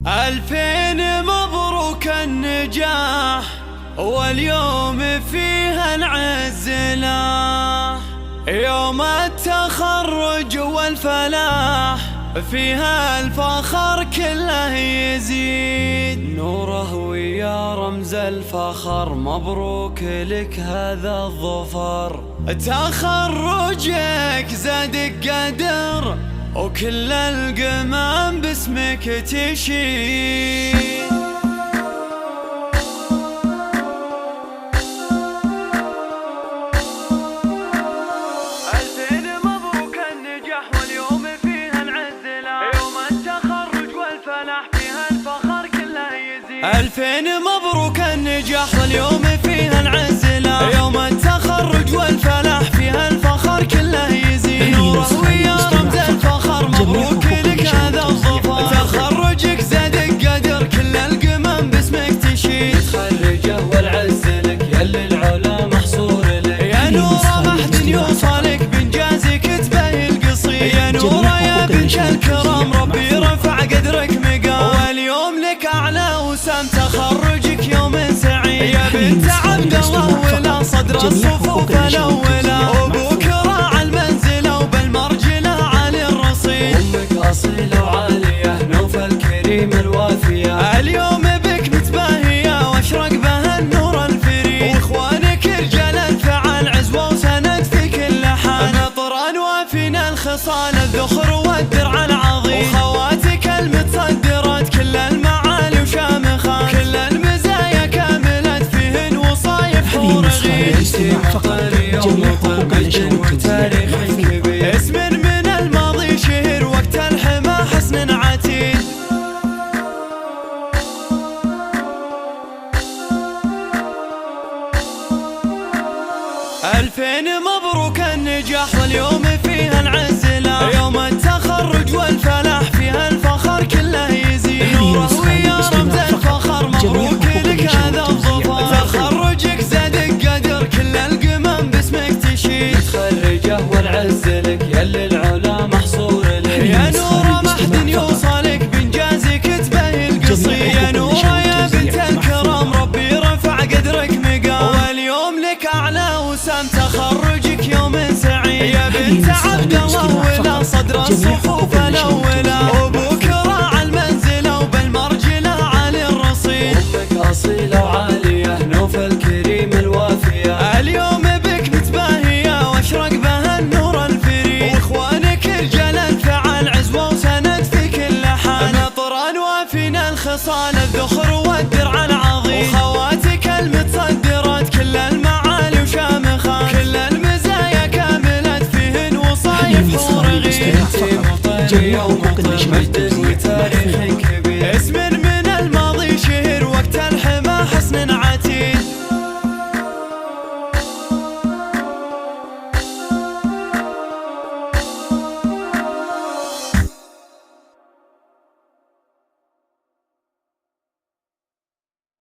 ألفين مبروك النجاح، واليوم فيها العز لاح. يوم التخرج والفلاح، فيها الفخر كله يزيد. نوره ويا رمز الفخر، مبروك لك هذا الظفر. تخرجك زادك قدر، وكل القمم باسمك تشيد. ألفين مبروك النجاح، واليوم فيها العز لاح. يوم التخرج والفلاح، فيها الفخر كله يزيد. ألفين مبروك النجاح، واليوم فيها العز لاح. يوم التخرج والفلاح، فيها الفخر كله يزيد. نوره ويا رمز الفخر، مبروك لك هذا الظفر. تخرجك زادك قدر، كل القمم باسمك تشيد. تخرجه والعز لك، يلي العلا محصور لك. يا نوره محد يوصلك، بإنجازك تبهي القصيد. يا نوره يا بنت الكرام، ربي رفع قدرك مقام. واليوم لك أعلى وسام، تخرجك يوم سعيد. يا بنت عبد الله ولا صدر الصفوف الأولى. أبوك راعى المنزلة، وبالمرجلة عالي الرصيد. أمك أصيلة وعالية، نوفل كريم الوافية. اليوم بك متباهية، واشرق بها النور الفريد. واخوانك رجال الفعال، عزوة وسند في كل حال. نطران وافينا الخصال، الذخر والدرع العظيم. وخواتك المتصدرات، كل المعالي وشامخات. كل المزايا كاملات، فيهن وصايف حور غير. وتاريخ كبير. اسم من الماضي شهر، وقت الحما حسن عتيد. ألفين مبروك النجاح، واليوم فيها العز لاح. يوم التخرج والفلاح، فيها الفخر كله يزيد. نوره ويا رمز الفخر، مبروك لك هذا الظفر. تخرجك زادك قدر، كل القمم باسمك تشيد. تخرجه والعز لك، يلي العلا محصور لك. يا نوره محد يوصلك، بإنجازك تبهي القصيد. يا نوره يا بنت الكرام، ربي رفع قدرك مقام. واليوم لك أعلى وسام، تخرجك يوم سعيد. يا بنت عبد الله ولا صدر الصفوف الأولى. أبوك راعى المنزلة، وبالمرجلة عالي الرصيد. أمك أصيلة وعالية، نوفل كريم الوافية. اليوم بك متباهية، واشرق بها النور الفريد. واخوانك رجال الفعال، عزوة وسند في كل حال. نطران وافينا الخصال، الذخر والدرع العظيم. وخواتك المتصدرات، كل المعالي وشامخات. كل المزايا كاملات، فيهن وصايف حور غير. جميع حقوق